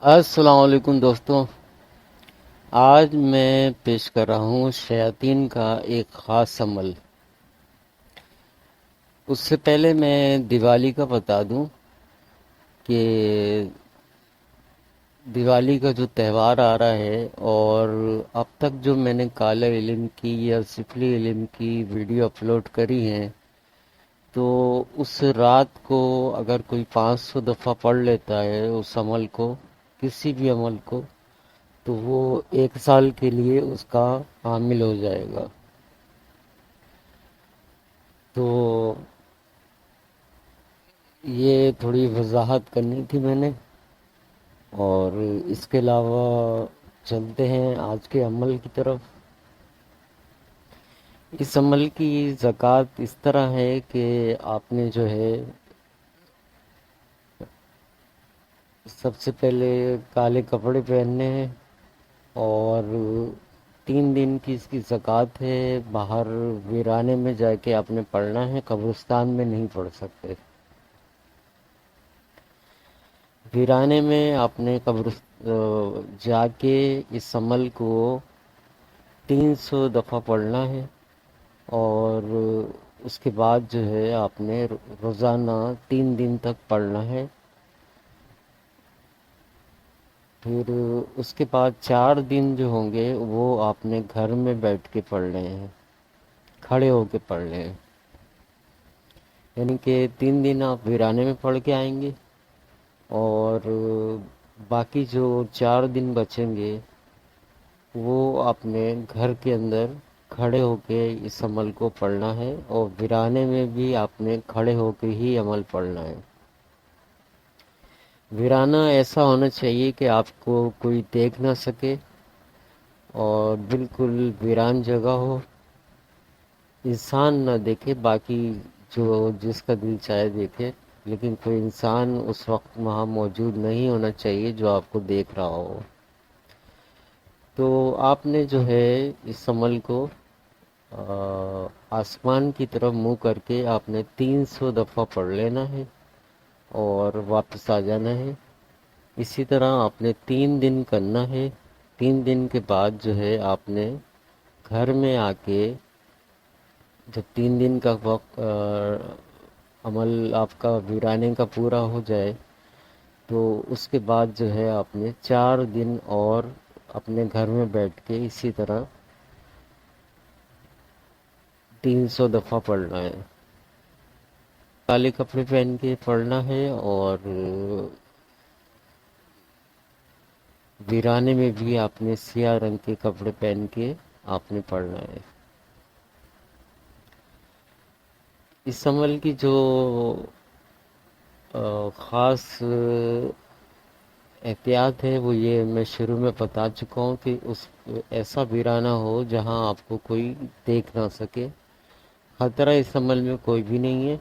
السلام علیکم دوستوں، آج میں پیش کر رہا ہوں شیاطین کا ایک خاص عمل۔ اس سے پہلے میں دیوالی کا بتا دوں کہ دیوالی کا جو تہوار آ رہا ہے، اور اب تک جو میں نے کالہ علم کی یا سفلی علم کی ویڈیو اپلوڈ کری ہیں، تو اس رات کو اگر کوئی 500 دفعہ پڑھ لیتا ہے اس عمل کو، کسی بھی عمل کو، تو وہ 1 سال کے لیے اس کا حامل ہو جائے گا۔ تو یہ تھوڑی وضاحت کرنی تھی میں نے، اور اس کے علاوہ چلتے ہیں آج کے عمل کی طرف۔ اس عمل کی زکوٰۃ اس طرح ہے کہ آپ نے جو ہے سب سے پہلے کالے کپڑے پہننے ہیں، اور 3 دن کی اس کی زکوٰۃ ہے۔ باہر ویرانے میں جا کے آپ نے پڑھنا ہے، قبرستان میں نہیں پڑھ سکتے۔ ویرانے میں آپ نے جا کے اس عمل کو 300 دفعہ پڑھنا ہے، اور اس کے بعد جو ہے آپ نے روزانہ 3 دن تک پڑھنا ہے۔ پھر اس کے بعد 4 دن جو ہوں گے وہ آپ نے گھر میں بیٹھ کے پڑھنے ہیں، کھڑے ہو کے پڑھنے ہیں۔ یعنی کہ 3 دن آپ ویرانے میں پڑھ کے آئیں گے، اور باقی جو 4 دن بچیں گے وہ آپ نے گھر کے اندر کھڑے ہو کے اس عمل کو پڑھنا ہے، اور ویرانے میں بھی آپ نے کھڑے ہو کے ہی عمل پڑھنا ہے۔ ویرانہ ایسا ہونا چاہیے کہ آپ کو کوئی دیکھ نہ سکے، اور بالکل ویران جگہ ہو، انسان نہ دیکھے، باقی جو جس کا دل چاہے دیکھے، لیکن کوئی انسان اس وقت وہاں موجود نہیں ہونا چاہیے جو آپ کو دیکھ رہا ہو۔ تو آپ نے جو ہے اس عمل کو آسمان کی طرف منہ کر کے آپ نے 300 دفعہ پڑھ لینا ہے اور واپس آ جانا ہے۔ اسی طرح آپ نے 3 دن کرنا ہے۔ 3 دن کے بعد جو ہے آپ نے گھر میں آ کے، جب 3 دن کا وقت عمل آپ کا ویرانے کا پورا ہو جائے، تو اس کے بعد جو ہے آپ نے 4 دن اور اپنے گھر میں بیٹھ کے اسی طرح 300 دفعہ پڑھنا ہے۔ کالے کپڑے پہن کے پڑھنا ہے، اور ویرانے میں بھی آپ نے سیاہ رنگ کے کپڑے پہن کے آپ نے پڑھنا ہے۔ اس عمل کی جو خاص احتیاط ہے وہ یہ میں شروع میں بتا چکا ہوں کہ ایسا ویرانہ ہو جہاں آپ کو کوئی دیکھ نہ سکے۔ خطرہ اس عمل میں کوئی بھی نہیں ہے،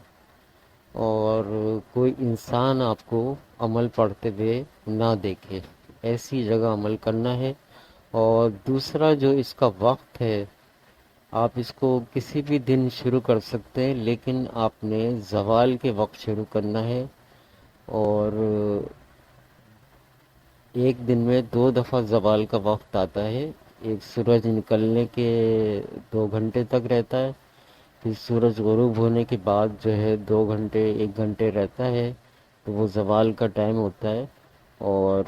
اور کوئی انسان آپ کو عمل پڑھتے ہوئے نہ دیکھے، ایسی جگہ عمل کرنا ہے۔ اور دوسرا جو اس کا وقت ہے، آپ اس کو کسی بھی دن شروع کر سکتے ہیں، لیکن آپ نے زوال کے وقت شروع کرنا ہے، اور ایک دن میں 2 دفعہ زوال کا وقت آتا ہے۔ ایک سورج نکلنے کے 2 گھنٹے تک رہتا ہے، پھر سورج غروب ہونے کے بعد جو ہے 2 گھنٹے 1 گھنٹے رہتا ہے، تو وہ زوال کا ٹائم ہوتا ہے۔ اور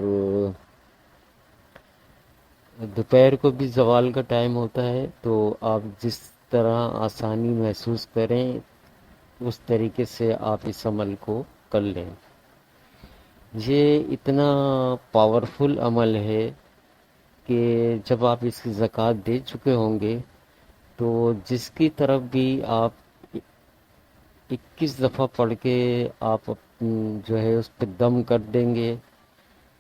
دوپہر کو بھی زوال کا ٹائم ہوتا ہے، تو آپ جس طرح آسانی محسوس کریں اس طریقے سے آپ اس عمل کو کر لیں۔ یہ اتنا پاورفل عمل ہے کہ جب آپ اس کی زکوٰۃ دے چکے ہوں گے، تو جس کی طرف بھی آپ 21 دفعہ پڑھ کے آپ جو ہے اس پہ دم کر دیں گے،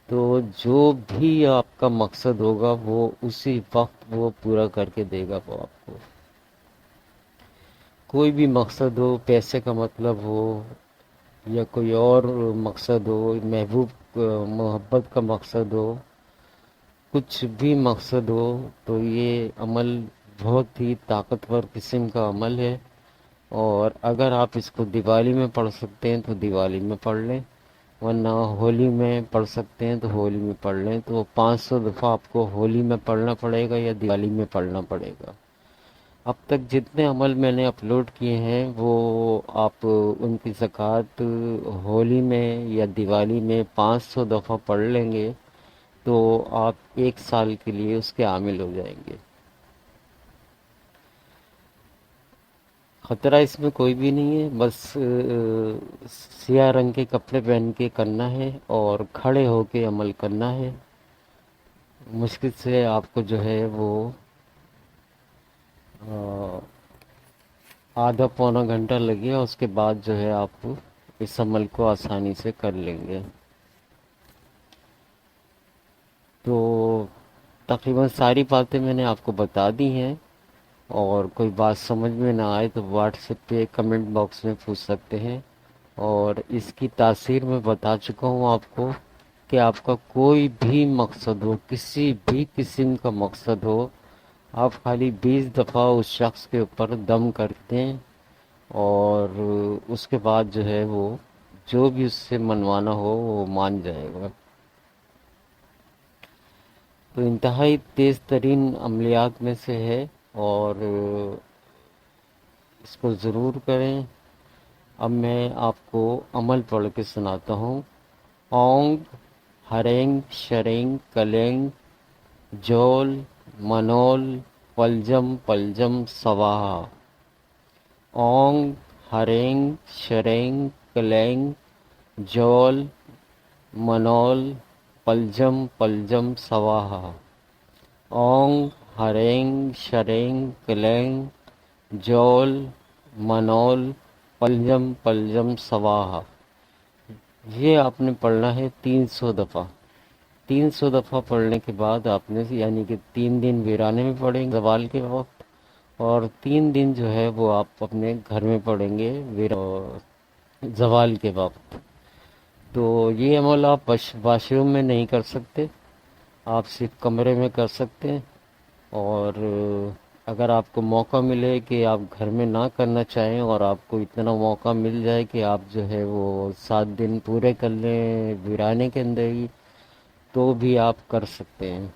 تو جو بھی آپ کا مقصد ہوگا وہ اسی وقت وہ پورا کر کے دے گا وہ آپ کو۔ کوئی بھی مقصد ہو، پیسے کا مطلب ہو یا کوئی اور مقصد ہو، محبوب محبت کا مقصد ہو، کچھ بھی مقصد ہو، تو یہ عمل بہت ہی طاقتور قسم کا عمل ہے۔ اور اگر آپ اس کو دیوالی میں پڑھ سکتے ہیں تو دیوالی میں پڑھ لیں، ورنہ ہولی میں پڑھ سکتے ہیں تو ہولی میں پڑھ لیں، تو 500 دفعہ آپ کو ہولی میں پڑھنا پڑے گا یا دیوالی میں پڑھنا پڑے گا۔ اب تک جتنے عمل میں نے اپلوڈ کیے ہیں وہ آپ ان کی زکوٰۃ ہولی میں یا دیوالی میں 500 دفعہ پڑھ لیں گے تو آپ 1 سال کے لیے اس کے عامل ہو جائیں گے۔ خطرہ اس میں کوئی بھی نہیں ہے، بس سیاہ رنگ کے کپڑے پہن کے کرنا ہے اور کھڑے ہو کے عمل کرنا ہے۔ مشکل سے آپ کو جو ہے وہ آدھا پونا گھنٹہ لگے، اس کے بعد جو ہے آپ اس عمل کو آسانی سے کر لیں گے۔ تو تقریباً ساری باتیں میں نے آپ کو بتا دی ہیں، اور کوئی بات سمجھ میں نہ آئے تو واٹس ایپ پہ کمنٹ باکس میں پوچھ سکتے ہیں۔ اور اس کی تاثیر میں بتا چکا ہوں آپ کو کہ آپ کا کوئی بھی مقصد ہو، کسی بھی قسم کا مقصد ہو، آپ خالی 20 دفعہ اس شخص کے اوپر دم کرتے ہیں اور اس کے بعد جو ہے وہ جو بھی اس سے منوانا ہو وہ مان جائے گا۔ تو انتہائی تیز ترین عملیات میں سے ہے، اور اس کو ضرور کریں۔ اب میں آپ کو عمل پڑھ کے سناتا ہوں۔ اونگ ہرینگ شرینگ کلینگ جول منول پلجم پلجم سواہا۔ اونگ ہرینگ شرینگ کلینگ جول منول پلجم پلجم سواہا۔ اونگ ہرینگ شرینگ کلینگ جول منول پلجم پلجم سواہا۔ یہ آپ نے پڑھنا ہے 300 دفعہ۔ 300 دفعہ پڑھنے کے بعد آپ نے یعنی کہ 3 دن ویرانے میں پڑھیں گے زوال کے وقت، اور 3 دن جو ہے وہ آپ اپنے گھر میں پڑھیں گے زوال کے وقت۔ تو یہ عمل آپ واش روم میں نہیں کر سکتے، آپ صرف کمرے میں کر سکتے ہیں۔ اور اگر آپ کو موقع ملے کہ آپ گھر میں نہ کرنا چاہیں اور آپ کو اتنا موقع مل جائے کہ آپ جو ہے وہ 7 دن پورے کر لیں ویرانے کے اندر ہی، تو بھی آپ کر سکتے ہیں۔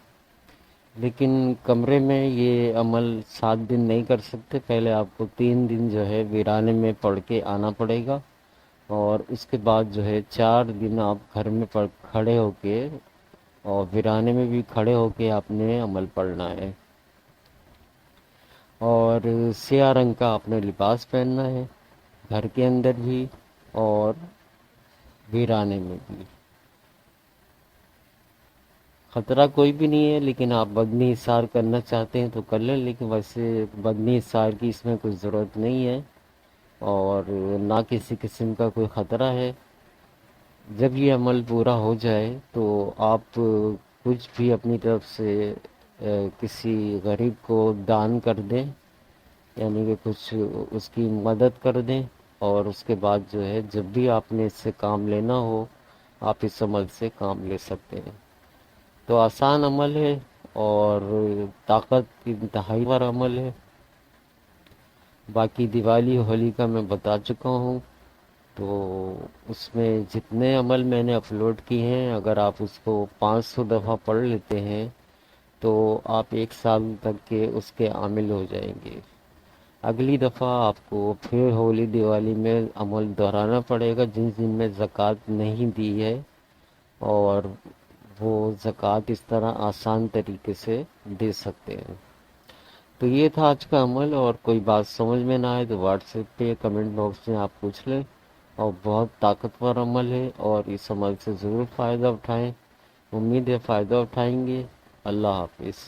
لیکن کمرے میں یہ عمل 7 دن نہیں کر سکتے، پہلے آپ کو 3 دن جو ہے ویرانے میں پڑھ کے آنا پڑے گا، اور اس کے بعد جو ہے 4 دن آپ گھر میں کھڑے ہو کے اور ویرانے میں بھی کھڑے ہو کے آپ نے عمل پڑھنا ہے۔ اور سیاہ رنگ کا آپ نے لباس پہننا ہے، گھر کے اندر بھی اور ویرانے میں بھی۔ خطرہ کوئی بھی نہیں ہے، لیکن آپ بدنی حصار کرنا چاہتے ہیں تو کر لیں، لیکن ویسے بدنی حصار کی اس میں کوئی ضرورت نہیں ہے، اور نہ کسی قسم کا کوئی خطرہ ہے۔ جب یہ عمل پورا ہو جائے تو آپ کچھ بھی اپنی طرف سے کسی غریب کو دان کر دیں، یعنی کہ کچھ اس کی مدد کر دیں، اور اس کے بعد جو ہے جب بھی آپ نے اس سے کام لینا ہو آپ اس عمل سے کام لے سکتے ہیں۔ تو آسان عمل ہے اور طاقت انتہائی پر عمل ہے۔ باقی دیوالی ہولی کا میں بتا چکا ہوں، تو اس میں جتنے عمل میں نے اپلوڈ کیے ہیں اگر آپ اس کو 500 دفعہ پڑھ لیتے ہیں تو آپ 1 سال تک کے اس کے عامل ہو جائیں گے۔ اگلی دفعہ آپ کو پھر ہولی دیوالی میں عمل دہرانا پڑے گا جن دن میں زکوٰۃ نہیں دی ہے، اور وہ زکوٰۃ اس طرح آسان طریقے سے دے سکتے ہیں۔ تو یہ تھا آج کا عمل، اور کوئی بات سمجھ میں نہ آئے تو واٹس ایپ پہ کمنٹ باکس میں آپ پوچھ لیں، اور بہت طاقتور عمل ہے اور اس عمل سے ضرور فائدہ اٹھائیں۔ امید ہے فائدہ اٹھائیں گے۔ اللہ حافظ۔